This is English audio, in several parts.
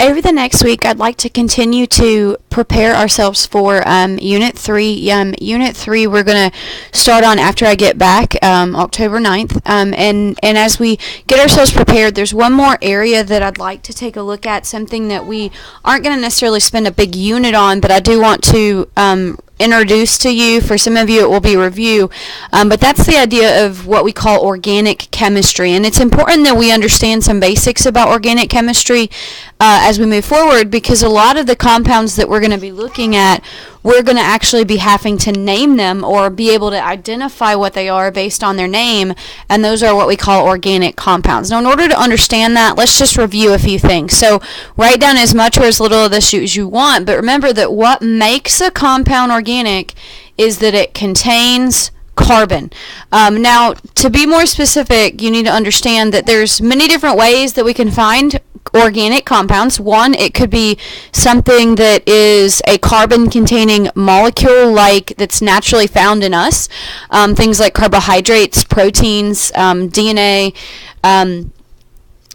over the next week, I'd like to continue to prepare ourselves for Unit 3. Unit 3 we're going to start on after I get back, October 9th. And as we get ourselves prepared, there's one more area that I'd like to take a look at, something that we aren't going to necessarily spend a big unit on, but I do want to introduce to you. For some of you it will be review, but that's the idea of what we call organic chemistry, and it's important that we understand some basics about organic chemistry as we move forward, because a lot of the compounds that we're going to be looking at, we're going to actually be having to name them or be able to identify what they are based on their name, and those are what we call organic compounds. Now, in order to understand that, let's just review a few things. So write down as much or as little of this as you want, but remember that what makes a compound organic is that it contains carbon. Now, to be more specific, you need to understand that there's many different ways that we can find organic compounds. One, it could be something that is a carbon-containing molecule, like that's naturally found in us. Things like carbohydrates, proteins, DNA,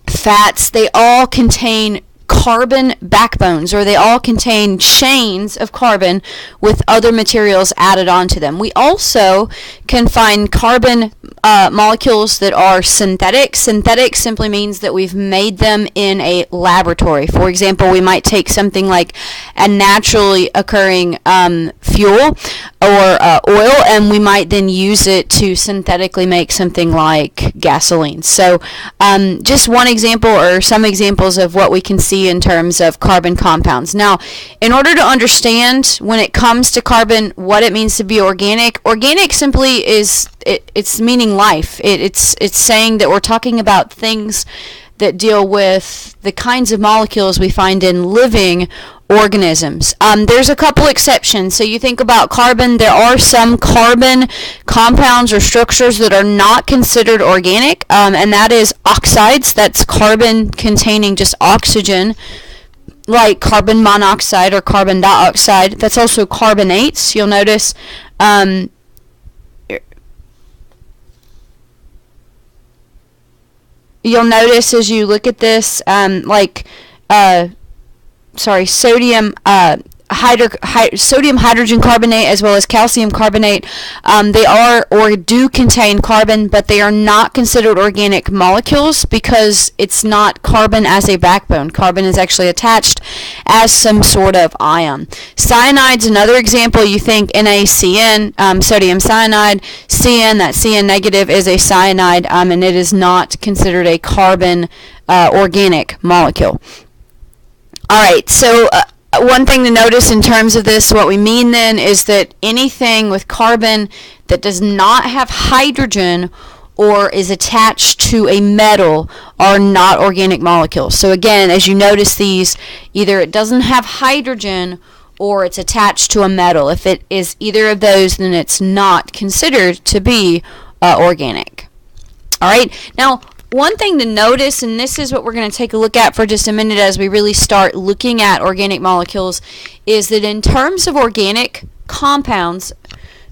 fats, they all contain carbon backbones, or they all contain chains of carbon with other materials added onto them. We also can find carbon molecules that are synthetic. Synthetic simply means that we've made them in a laboratory. For example, we might take something like a naturally occurring fuel or oil, and we might then use it to synthetically make something like gasoline. So just one example, or some examples of what we can see in terms of carbon compounds. Now, in order to understand when it comes to carbon what it means to be organic, organic simply is it's meaning life. It's saying that we're talking about things that deal with the kinds of molecules we find in living organisms. There's a couple exceptions. So you think about carbon, there are some carbon compounds or structures that are not considered organic, and that is oxides. That's carbon containing just oxygen, like carbon monoxide or carbon dioxide. That's also carbonates. You'll notice as you look at this, sodium hydrogen carbonate as well as calcium carbonate, they are or do contain carbon, but they are not considered organic molecules because it's not carbon as a backbone. Carbon is actually attached as some sort of ion. Cyanide's another example. You think NaCN, sodium cyanide, CN, that CN negative is a cyanide, and it is not considered a carbon organic molecule. Alright, so one thing to notice in terms of this, what we mean then is that anything with carbon that does not have hydrogen or is attached to a metal are not organic molecules. So again, as you notice these, either it doesn't have hydrogen or it's attached to a metal. If it is either of those, then it's not considered to be organic. Alright, now one thing to notice, and this is what we're going to take a look at for just a minute as we really start looking at organic molecules, is that in terms of organic compounds,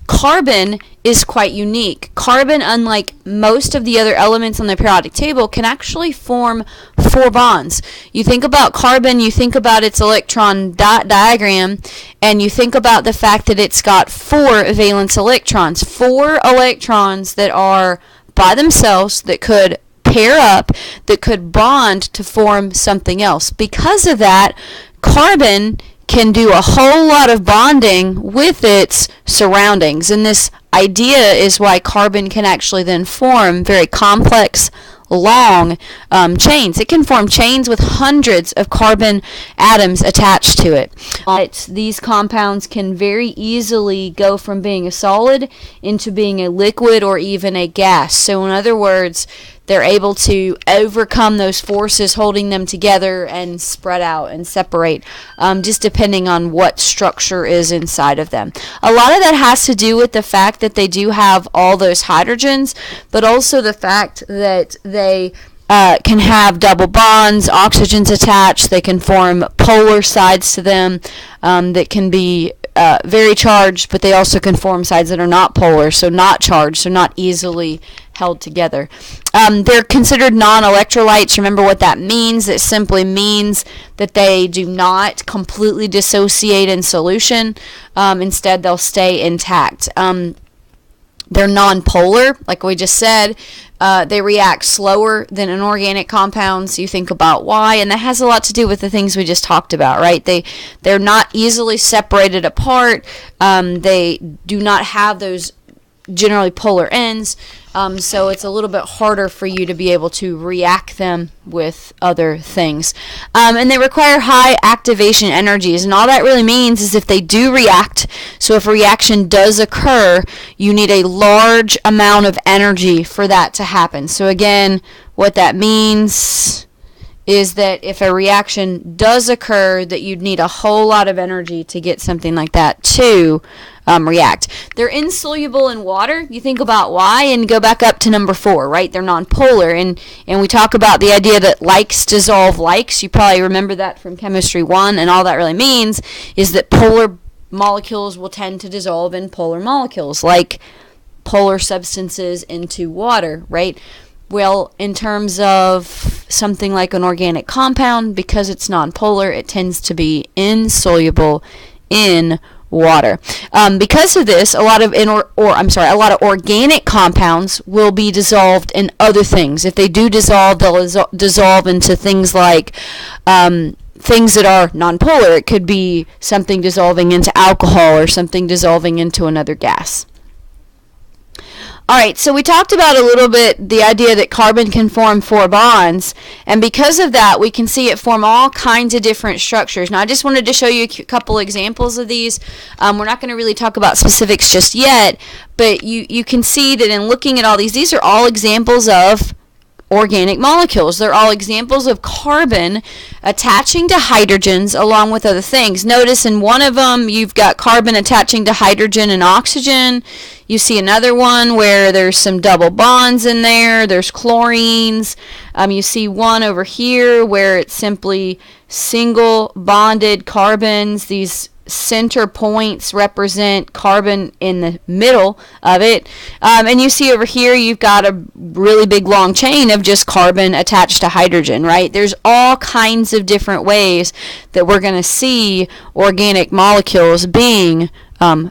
carbon is quite unique. Carbon, unlike most of the other elements on the periodic table, can actually form 4 bonds. You think about carbon, you think about its electron diagram, and you think about the fact that it's got 4 valence electrons. 4 electrons that are by themselves that could pair up, that could bond to form something else. Because of that, carbon can do a whole lot of bonding with its surroundings, and this idea is why carbon can actually then form very complex, long chains. It can form chains with hundreds of carbon atoms attached to it. But these compounds can very easily go from being a solid into being a liquid or even a gas. So in other words, they're able to overcome those forces holding them together and spread out and separate, just depending on what structure is inside of them. A lot of that has to do with the fact that they do have all those hydrogens, but also the fact that they can have double bonds, oxygens attached. They can form polar sides to them that can be very charged, but they also can form sides that are not polar, so not charged, so not easily held together. They're considered non-electrolytes. Remember what that means. It simply means that they do not completely dissociate in solution. Instead, they'll stay intact. They're non-polar, like we just said. They react slower than inorganic compounds. You think about why, and that has a lot to do with the things we just talked about, right? They're not easily separated apart. They do not have those generally polar ends, so it's a little bit harder for you to be able to react them with other things. And they require high activation energies, and all that really means is if they do react, so if a reaction does occur, you need a large amount of energy for that to happen. So again, what that means is that if a reaction does occur, that you'd need a whole lot of energy to get something like that to react. They're insoluble in water. You think about why and go back up to number 4, right? They're nonpolar, and we talk about the idea that likes dissolve likes. You probably remember that from Chemistry 1, and all that really means is that polar molecules will tend to dissolve in polar molecules, like polar substances into water, right? Well, in terms of something like an organic compound, because it's nonpolar, it tends to be insoluble in water. Because of this, a lot of organic compounds will be dissolved in other things. If they do dissolve, they'll dissolve into things like things that are nonpolar. It could be something dissolving into alcohol or something dissolving into another gas. Alright, so we talked about a little bit the idea that carbon can form 4 bonds, and because of that we can see it form all kinds of different structures. Now I just wanted to show you a couple examples of these. We're not going to really talk about specifics just yet, but you can see that in looking at all these are all examples of organic molecules. They're all examples of carbon attaching to hydrogens along with other things. Notice in one of them you've got carbon attaching to hydrogen and oxygen. You see another one where there's some double bonds in there. There's chlorines. You see one over here where it's simply single bonded carbons. These center points represent carbon in the middle of it, and you see over here you've got a really big long chain of just carbon attached to hydrogen, right? There's all kinds of different ways that we're going to see organic molecules being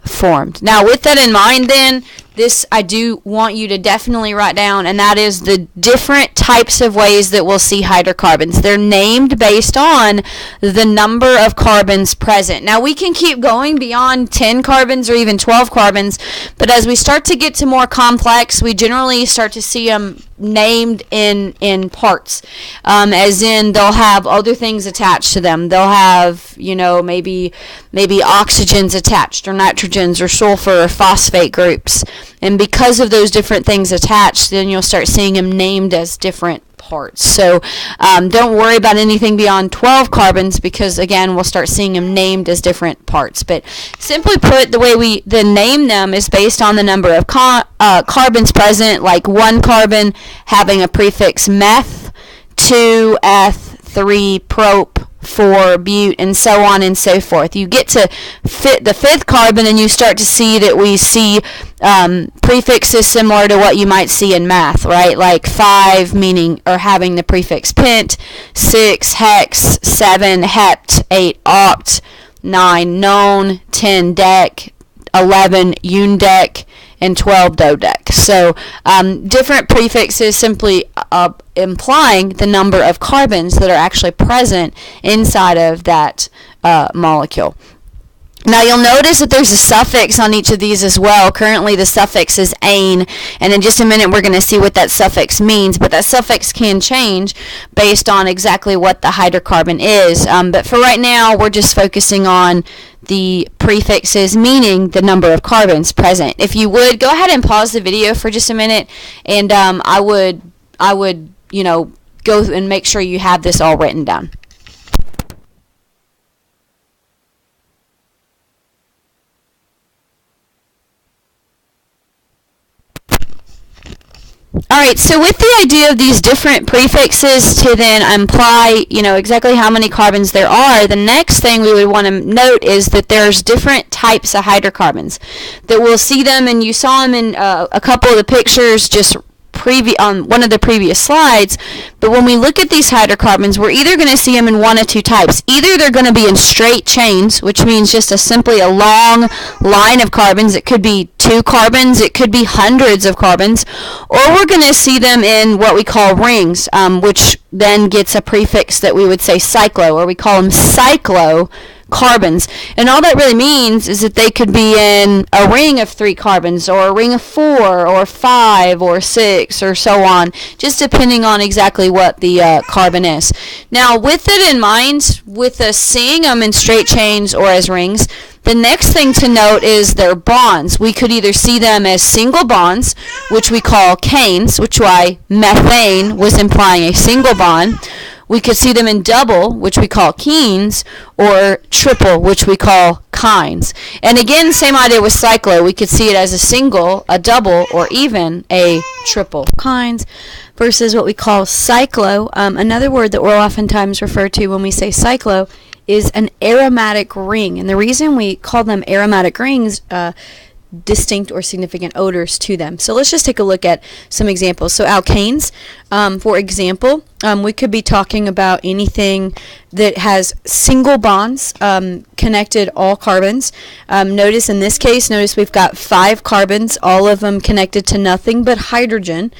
formed. Now with that in mind, then this I do want you to definitely write down, and that is the different types of ways that we'll see hydrocarbons. They're named based on the number of carbons present. Now we can keep going beyond 10 carbons or even 12 carbons, but as we start to get to more complex, we generally start to see them named in parts, as in they'll have other things attached to them. They'll have, maybe oxygens attached, or nitrogens, or sulfur, or phosphate groups. And because of those different things attached, then you'll start seeing them named as different parts. So don't worry about anything beyond 12 carbons, because again we'll start seeing them named as different parts. But simply put, the way we then name them is based on the number of carbons present, like 1 carbon having a prefix meth, 2 eth, 3 prop, 4 bute, and so on and so forth. You get to fit the 5th carbon and you start to see that we see prefixes similar to what you might see in math, right? Like 5 meaning or having the prefix pent, 6 hex, 7 hept, 8 oct, 9 non, 10 dec, 11 undec, and 12 dodec. So different prefixes simply implying the number of carbons that are actually present inside of that molecule. Now you'll notice that there's a suffix on each of these as well. Currently the suffix is "ane," and in just a minute we're going to see what that suffix means, but that suffix can change based on exactly what the hydrocarbon is. But for right now we're just focusing on the prefixes meaning the number of carbons present. If you would, go ahead and pause the video for just a minute, and I would go and make sure you have this all written down. Alright, so with the idea of these different prefixes to then imply, exactly how many carbons there are, the next thing we would want to note is that there's different types of hydrocarbons. That we'll see them, and you saw them in a couple of the pictures just on one of the previous slides, but when we look at these hydrocarbons, we're either going to see them in one of two types. Either they're going to be in straight chains, which means just simply a long line of carbons. It could be 2 carbons, it could be hundreds of carbons, or we're going to see them in what we call rings, which then gets a prefix that we would say cyclo, or we call them cyclo carbons. And all that really means is that they could be in a ring of 3 carbons, or a ring of 4, or 5, or 6, or so on, just depending on exactly what the carbon is. Now, with it in mind, with us seeing them in straight chains or as rings, the next thing to note is their bonds. We could either see them as single bonds, which we call canes, which why methane was implying a single bond. We could see them in double, which we call kenes, or triple, which we call kynes. And again, same idea with cyclo. We could see it as a single, a double, or even a triple. Kynes versus what we call cyclo. Another word that we'll oftentimes refer to when we say cyclo is an aromatic ring. And the reason we call them aromatic rings, distinct or significant odors to them. So let's just take a look at some examples. So alkanes, for example, we could be talking about anything that has single bonds connected all carbons. Notice in this case, we've got 5 carbons, all of them connected to nothing but hydrogen.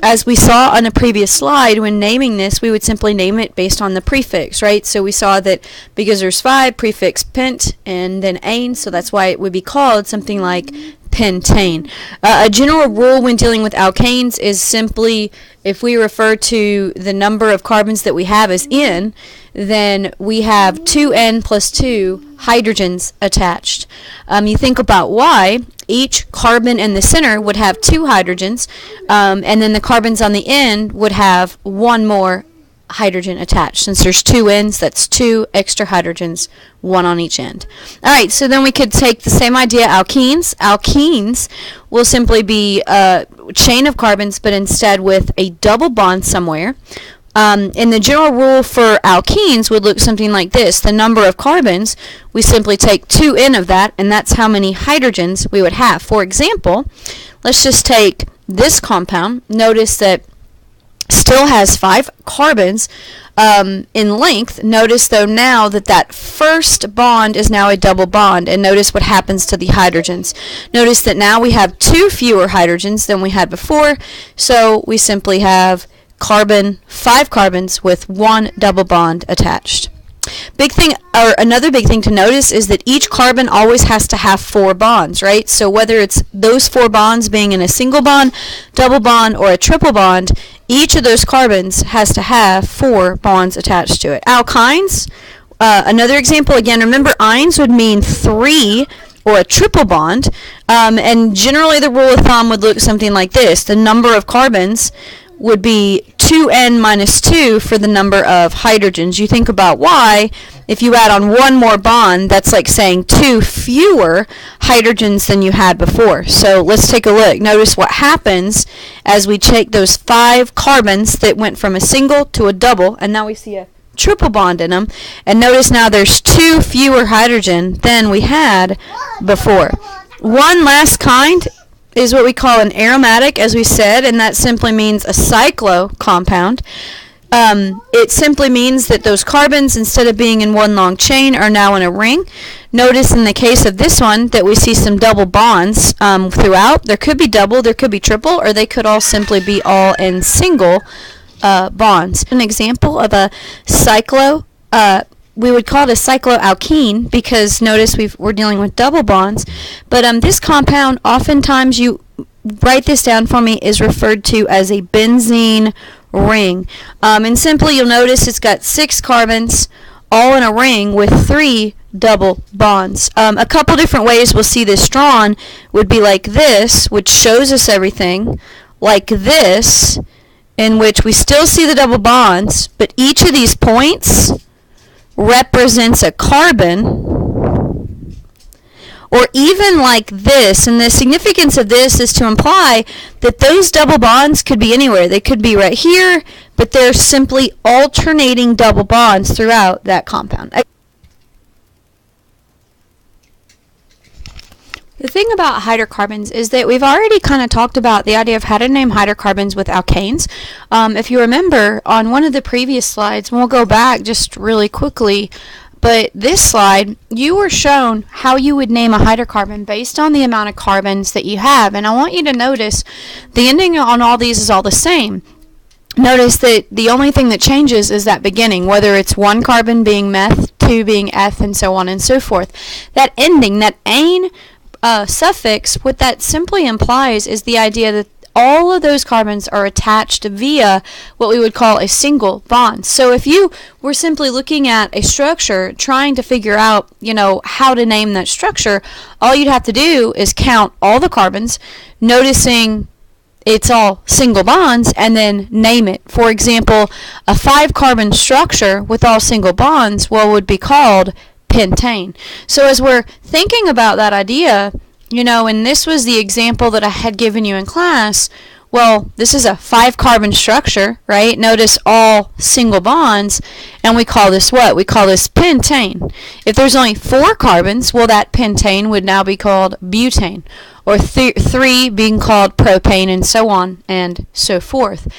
As we saw on a previous slide, when naming this, we would simply name it based on the prefix, right? So we saw that because there's 5, prefix pent, and then ane, so that's why it would be called something like pentane. A general rule when dealing with alkanes is simply if we refer to the number of carbons that we have as N, then we have 2N plus 2 hydrogens attached. You think about why each carbon in the center would have 2 hydrogens, and then the carbons on the end would have 1 more hydrogen attached. Since there's 2 ends, that's 2 extra hydrogens, 1 on each end. Alright, so then we could take the same idea, alkenes. Alkenes will simply be a chain of carbons, but instead with a double bond somewhere. And the general rule for alkenes would look something like this. The number of carbons, we simply take 2N of that, and that's how many hydrogens we would have. For example, let's just take this compound. Notice that still has 5 carbons in length. Notice though now that first bond is now a double bond, and notice what happens to the hydrogens. Notice that now we have 2 fewer hydrogens than we had before, so we simply have 5 carbons with 1 double bond attached. Another big thing to notice is that each carbon always has to have 4 bonds, right? So whether it's those 4 bonds being in a single bond, double bond, or a triple bond, each of those carbons has to have 4 bonds attached to it. Alkynes, another example, again, remember ines would mean 3 or a triple bond, and generally the rule of thumb would look something like this. The number of carbons would be 2N minus 2 for the number of hydrogens. You think about why, if you add on 1 more bond, that's like saying 2 fewer hydrogens than you had before. So let's take a look. Notice what happens as we take those 5 carbons that went from a single to a double, and now we see a triple bond in them. And notice now there's 2 fewer hydrogen than we had before. One last kind is what we call an aromatic, as we said, and that simply means a cyclo compound. It simply means that those carbons, instead of being in one long chain, are now in a ring. Notice in the case of this one that we see some double bonds throughout. There could be double, there could be triple, or they could all simply be all in single bonds. An example of a cyclo, we would call it a cycloalkene because notice we're dealing with double bonds. But this compound, oftentimes, you write this down for me, is referred to as a benzene ring. And simply you'll notice it's got 6 carbons all in a ring with 3 double bonds. A couple different ways we'll see this drawn would be like this, which shows us everything, like this, in which we still see the double bonds, but each of these points represents a carbon or even like this. And the significance of this is to imply that those double bonds could be anywhere. They could be right here, but they're simply alternating double bonds throughout that compound. The thing about hydrocarbons is that we've already kind of talked about the idea of how to name hydrocarbons with alkanes. If you remember on one of the previous slides, and we'll go back just really quickly, but this slide, you were shown how you would name a hydrocarbon based on the amount of carbons that you have. And I want you to notice the ending on all these is all the same. Notice that the only thing that changes is that beginning, whether it's one carbon being meth, two being eth, and so on and so forth. That ending, that ane suffix, what that simply implies is the idea that all of those carbons are attached via what we would call a single bond. So if you were simply looking at a structure trying to figure out, how to name that structure, all you'd have to do is count all the carbons, noticing it's all single bonds, and then name it. For example, a 5-carbon structure with all single bonds, would be called pentane. So as we're thinking about that idea, and this was the example that I had given you in class, well, this is a 5-carbon structure, right? Notice all single bonds, and we call this what? We call this pentane. If there's only 4 carbons, well, that pentane would now be called butane, or 3 being called propane, and so on and so forth.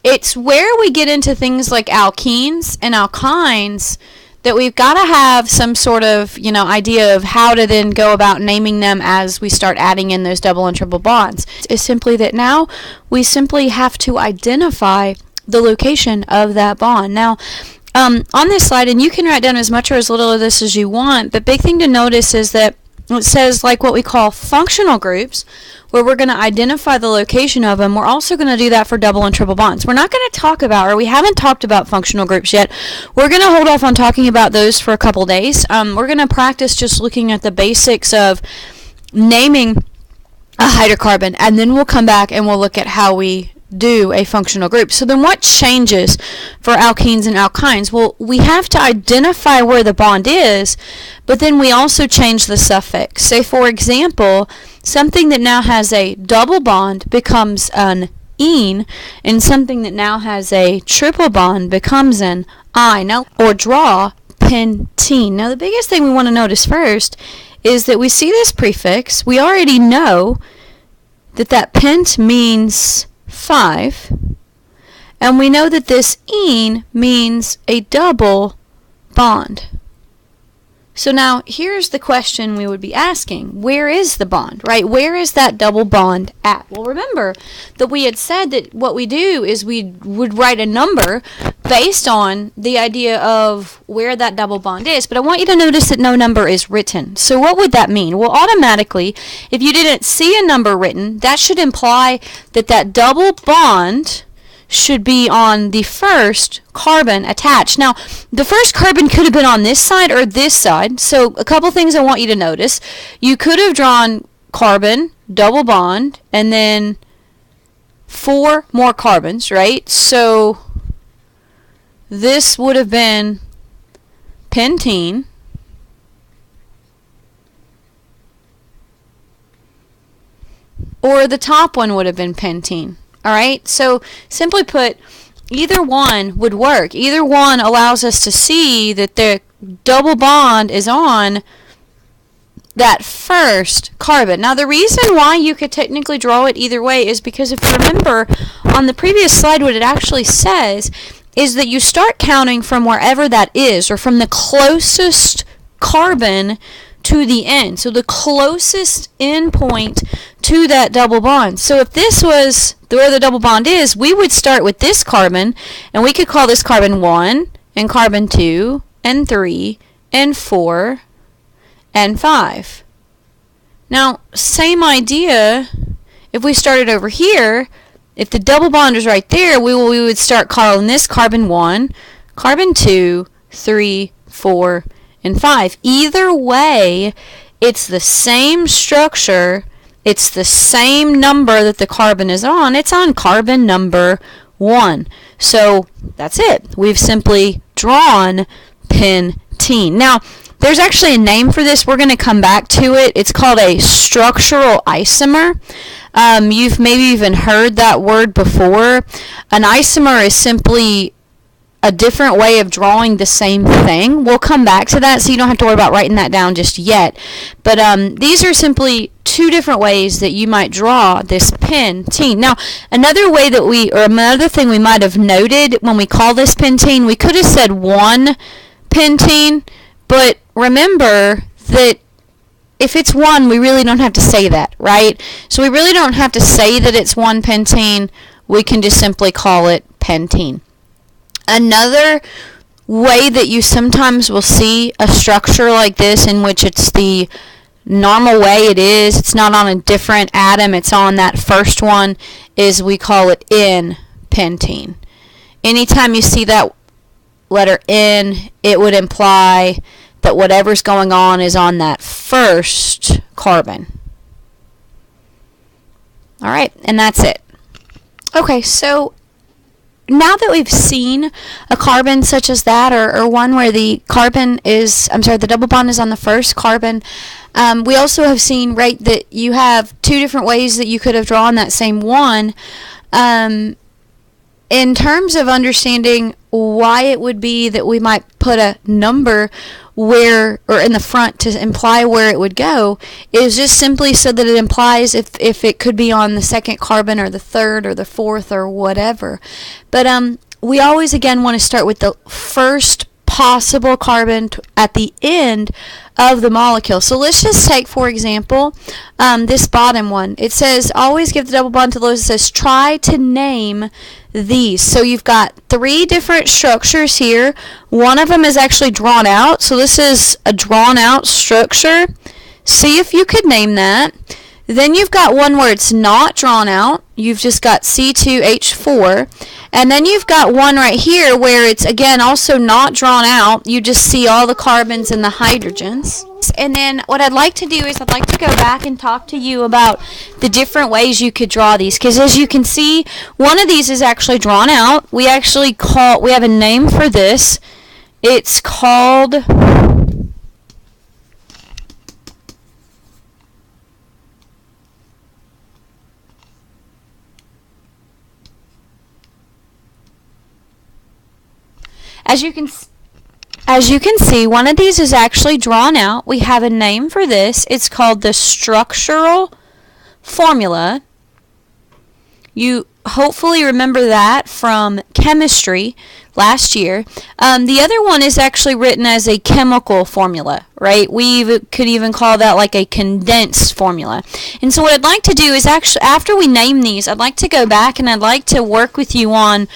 It's where we get into things like alkenes and alkynes that we've got to have some sort of, idea of how to then go about naming them as we start adding in those double and triple bonds. It's simply that now we simply have to identify the location of that bond. Now, on this slide, and you can write down as much or as little of this as you want, but big thing to notice is that it says like what we call functional groups, where we're going to identify the location of them. We're also going to do that for double and triple bonds. We're not going to talk about, or we haven't talked about functional groups yet. We're going to hold off on talking about those for a couple days. We're going to practice just looking at the basics of naming a hydrocarbon, and then we'll come back and we'll look at how we do a functional group. So then what changes for alkenes and alkynes? Well, we have to identify where the bond is, but then we also change the suffix. Say, for example, something that now has a double bond becomes an ene, and something that now has a triple bond becomes an I. Now, or draw pentene. Now, the biggest thing we want to notice first is that we see this prefix. We already know that pent means 5, and we know that this ene means a double bond. So now here's the question we would be asking. Where is the bond, right? Where is that double bond at? Well, remember that we had said that what we do is we would write a number based on the idea of where that double bond is, but I want you to notice that no number is written. So what would that mean? Well, automatically, if you didn't see a number written, that should imply that double bond should be on the first carbon attached. Now, the first carbon could have been on this side or this side. So a couple things I want you to notice. You could have drawn carbon, double bond, and then 4 more carbons, right? So this would have been pentene. Or the top one would have been pentene. Alright, so simply put, either one would work. Either one allows us to see that the double bond is on that first carbon. Now, the reason why you could technically draw it either way is because if you remember on the previous slide, what it actually says is that you start counting from wherever that is, or from the closest carbon to the end. So the closest end point to that double bond. So if this was where the double bond is, we would start with this carbon, and we could call this carbon 1, and carbon 2, and 3, and 4, and 5. Now, same idea, if we started over here, if the double bond is right there, we would start calling this carbon 1, carbon 2, 3, 4, and 5. Either way, it's the same structure, it's the same number that the carbon is on. It's on carbon number 1. So that's it. We've simply drawn pentene. Now, There's actually a name for this. We're going to come back to it. It's called a structural isomer. You've maybe even heard that word before. An isomer is simply a different way of drawing the same thing. We'll come back to that, so you don't have to worry about writing that down just yet. But these are simply two different ways that you might draw this pentene. Now, another way that another thing we might have noted when we call this pentene, we could have said 1-pentene, but remember that if it's 1, we really don't have to say that, right? So we really don't have to say that it's 1-pentene. We can just simply call it pentene. Another way that you sometimes will see a structure like this, in which it's the normal way it is, it's not on a different atom, it's on that first one, is we call it N-pentene. Anytime you see that letter N, it would imply that whatever's going on is on that first carbon. Alright, and that's it. Okay, so now that we've seen a carbon such as that, or one where the double bond is on the first carbon, we also have seen, right, that you have two different ways that you could have drawn that same one. In terms of understanding why it would be that we might put a number where, or in the front to imply where it would go, is just simply so that it implies if it could be on the second carbon or the third or the fourth or whatever. But we always again want to start with the first possible carbon at the end of the molecule. So let's just take, for example, this bottom one. It says always give the double bond to the lowest. It says try to name these. So you've got 3 different structures here. One of them is actually drawn out. So this is a drawn out structure. See if you could name that. Then you've got one where it's not drawn out. You've just got C2H4. And then you've got one right here where it's, again, also not drawn out. You just see all the carbons and the hydrogens. And then what I'd like to do is I'd like to go back and talk to you about the different ways you could draw these. Because as you can see, one of these is actually drawn out. We have a name for this. It's called... As you can see, one of these is actually drawn out. We have a name for this. It's called the structural formula. You hopefully remember that from chemistry last year. The other one is actually written as a chemical formula, right? We could even call that like a condensed formula. And so what I'd like to do is actually, after we name these, I'd like to go back and I'd like to work with you on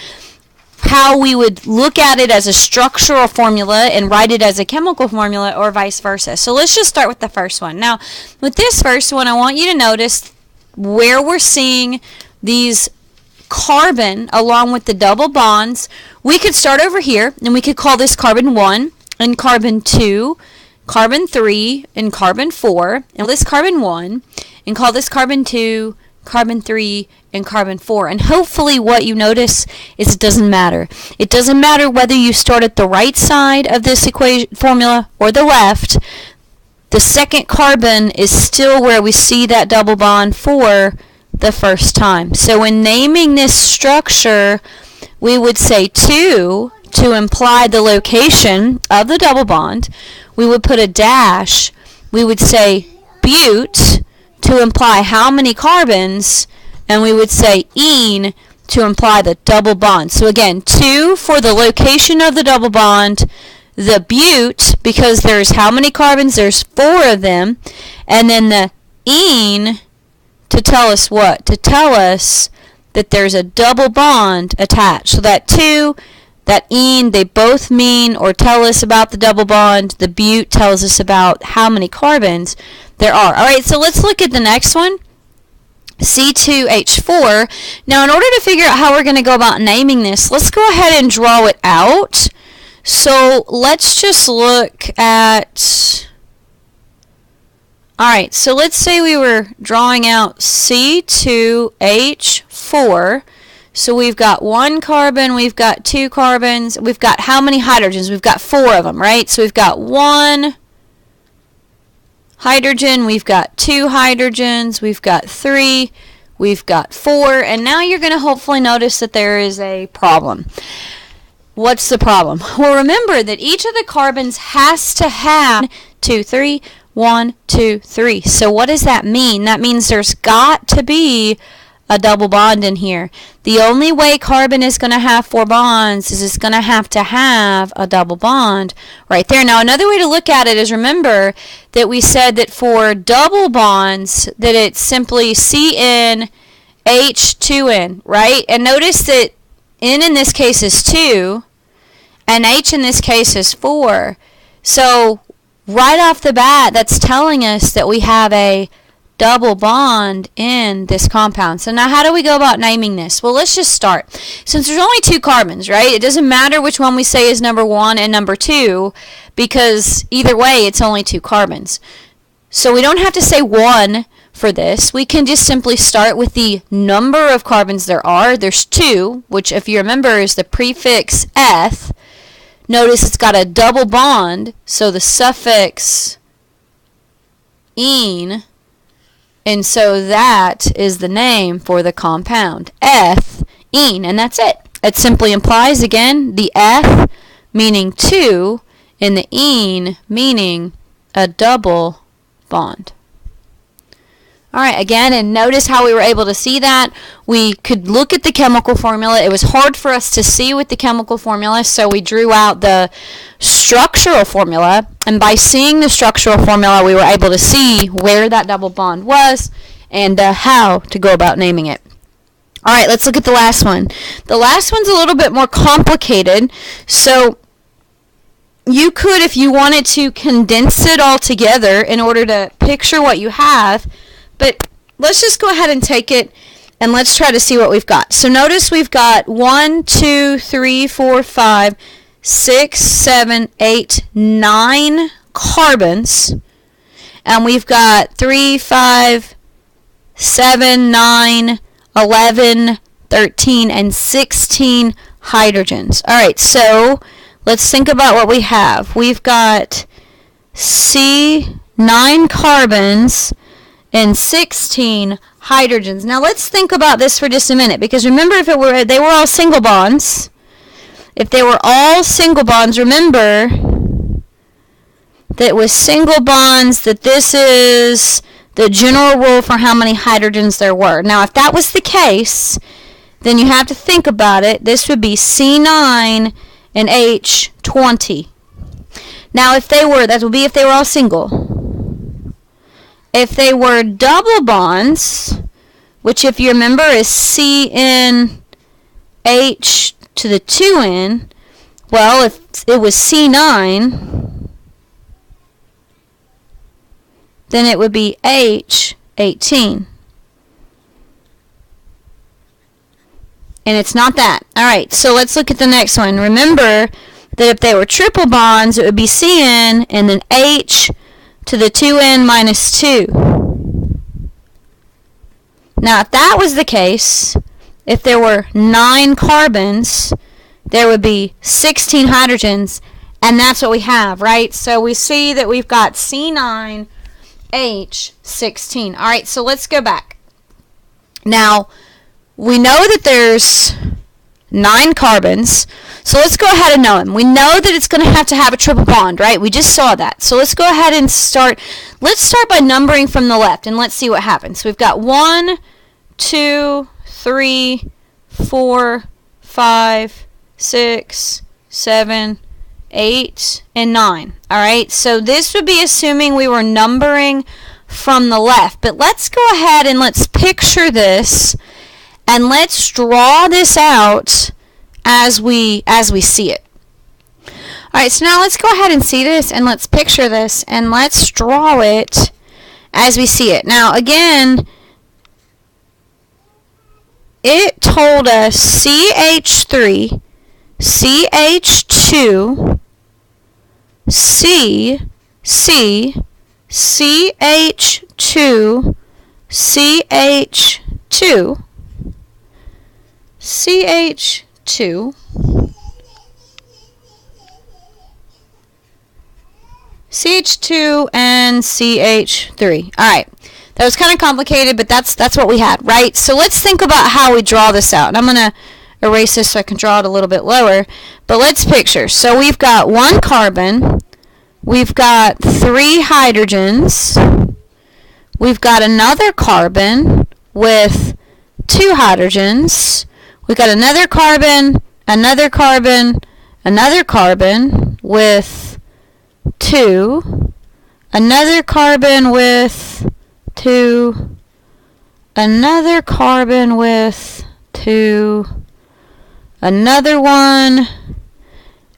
how we would look at it as a structural formula and write it as a chemical formula, or vice versa. So let's just start with the first one. Now, with this first one, I want you to notice where we're seeing these carbon along with the double bonds. We could start over here, and we could call this carbon 1 and carbon 2, carbon 3 and carbon 4, and this carbon 1, and call this carbon 2, carbon 3, and carbon 4. And hopefully what you notice is it doesn't matter. It doesn't matter whether you start at the right side of this equation formula or the left. The second carbon is still where we see that double bond for the first time. So in naming this structure, we would say 2 to imply the location of the double bond. We would put a dash. We would say but to imply how many carbons, and we would say ene to imply the double bond. So again, 2 for the location of the double bond, the but because there's how many carbons? There's 4 of them, and then the ene to tell us what? To tell us that there's a double bond attached. So that 2, that ene, they both mean or tell us about the double bond. The but tells us about how many carbons there are. Alright, so let's look at the next one. C2H4. Now, in order to figure out how we're going to go about naming this, let's go ahead and draw it out. So let's just look at... Alright, so let's say we were drawing out C2H4. So we've got 1 carbon, we've got 2 carbons, we've got how many hydrogens? We've got 4 of them, right? So we've got 1, hydrogen, we've got 2 hydrogens, we've got 3, we've got 4, and now you're going to hopefully notice that there is a problem. What's the problem? Well, remember that each of the carbons has to have 1, 2, 3, 1, 2, 3. So what does that mean? That means there's got to be a double bond in here. The only way carbon is going to have 4 bonds is it's going to have a double bond right there. Now another way to look at it is, remember that we said that for double bonds that it's simply CN H2N, right? And notice that N in this case is 2 and H in this case is 4. So right off the bat, that's telling us that we have a double bond in this compound. So now how do we go about naming this? Well, let's just start. Since there's only 2 carbons, right? It doesn't matter which one we say is number 1 and number 2, because either way it's only 2 carbons. So we don't have to say 1 for this. We can just simply start with the number of carbons there are. There's 2, which if you remember is the prefix eth. Notice it's got a double bond, so the suffix -ene. And so that is the name for the compound, ethene, and that's it. It simply implies, again, the eth meaning 2 and the ene meaning a double bond. Alright, again, and notice how we were able to see that. We could look at the chemical formula. It was hard for us to see with the chemical formula, so we drew out the structural formula. And by seeing the structural formula, we were able to see where that double bond was and how to go about naming it. Alright, let's look at the last one. The last one's a little bit more complicated. So you could, if you wanted to, condense it all together in order to picture what you have. But let's just go ahead and take it and let's try to see what we've got. So notice we've got 1, 2, 3, 4, 5, 6, 7, 8, 9 carbons. And we've got 3, 5, 7, 9, 11, 13, and 16 hydrogens. Alright, so let's think about what we have. We've got 9 carbons and 16 hydrogens. Now let's think about this for just a minute, because remember, if they were all single bonds, if they were all single bonds, remember that with single bonds that this is the general rule for how many hydrogens there were. Now if that was the case, then you have to think about it. This would be C9 and H20. Now if they were, that would be if they were all single. If they were double bonds, which if you remember is CN H to the 2N, well, if it was C9, then it would be H18. And it's not that. Alright, so let's look at the next one. Remember that if they were triple bonds, it would be CN and then H to the 2N minus 2. Now, if that was the case, if there were 9 carbons, there would be 16 hydrogens, and that's what we have, right? So we see that we've got C9H16. All right, so let's go back. Now, we know that there's 9 carbons, so let's go ahead and know them. We know that it's going to have a triple bond, right? We just saw that. So let's go ahead and start. Let's start by numbering from the left, and let's see what happens. So we've got 1, 2, 3, 4, 5, 6, 7, 8, and 9. All right, so this would be assuming we were numbering from the left. But let's go ahead and let's picture this, and let's draw this out as we see it. Alright, so now let's go ahead and see this, and let's picture this, and let's draw it as we see it. Now again, it told us CH3, CH2, C, CH2, CH2, CH2, CH2 and CH3. All right. That was kind of complicated, but that's what we had, right? So let's think about how we draw this out. And I'm going to erase this so I can draw it a little bit lower. But let's picture. So we've got one carbon. We've got 3 hydrogens. We've got another carbon with 2 hydrogens. We've got another carbon, another carbon, another carbon with 2. Another carbon with 2, another carbon with 2, another one,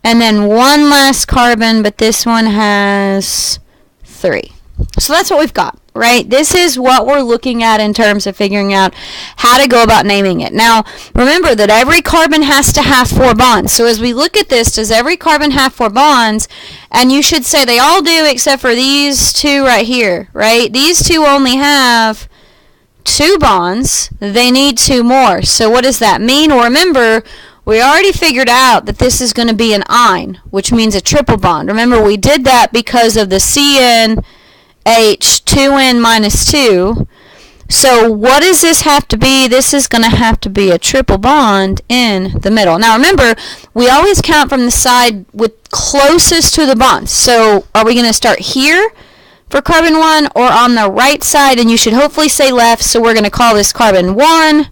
and then one last carbon, but this one has 3. So that's what we've got, right? This is what we're looking at in terms of figuring out how to go about naming it. Now, remember that every carbon has to have 4 bonds. So as we look at this, does every carbon have 4 bonds? And you should say they all do except for these 2 right here, right? These 2 only have 2 bonds. They need 2 more. So what does that mean? Well, remember, we already figured out that this is going to be an ine, which means a triple bond. Remember, we did that because of the CN H2n minus 2. So what does this have to be? This is going to have to be a triple bond in the middle. Now remember, we always count from the side with closest to the bond. So are we going to start here for carbon 1 or on the right side? And you should hopefully say left, so we're going to call this carbon 1,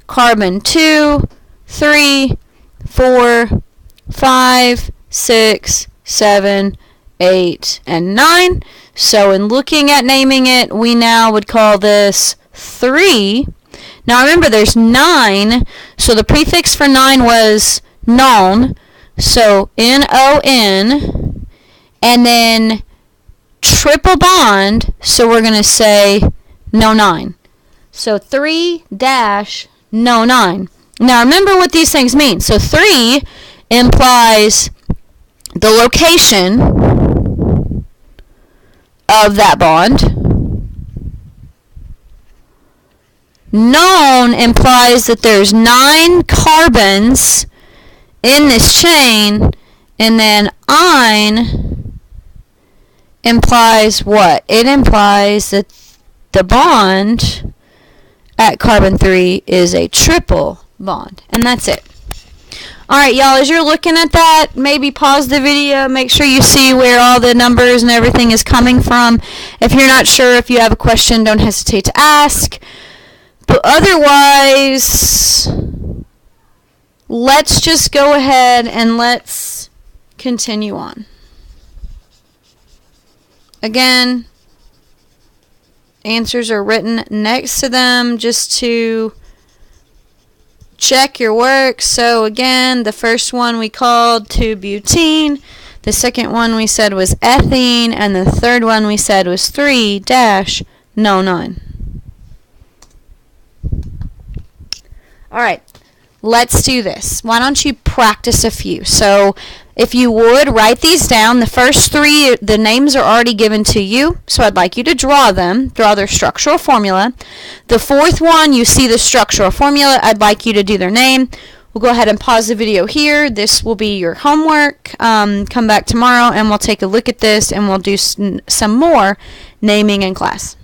carbon 2, 3, 4, 5, 6, 7, 8, and 9. So in looking at naming it, we now would call this 3. Now remember, there's 9, so the prefix for 9 was non, so N-O-N, and then triple bond, so we're going to say no 9. So 3-no 9. Now remember what these things mean. So 3 implies the location of that bond. Non implies that there's 9 carbons in this chain, and then ine implies what? It implies that the bond at carbon 3 is a triple bond, and that's it. Alright, y'all, as you're looking at that, maybe pause the video, make sure you see where all the numbers and everything is coming from. If you're not sure, if you have a question, don't hesitate to ask. But otherwise, let's just go ahead and let's continue on. Again, answers are written next to them just to check your work. So again, the first one we called 2-butene, the second one we said was ethene, and the third one we said was 3-no 9. Alright, let's do this. Why don't you practice a few? So if you would, write these down. The first 3, the names are already given to you, so I'd like you to draw them, draw their structural formula. The 4th one, you see the structural formula. I'd like you to do their name. We'll go ahead and pause the video here. This will be your homework. Come back tomorrow and we'll take a look at this and we'll do some more naming in class.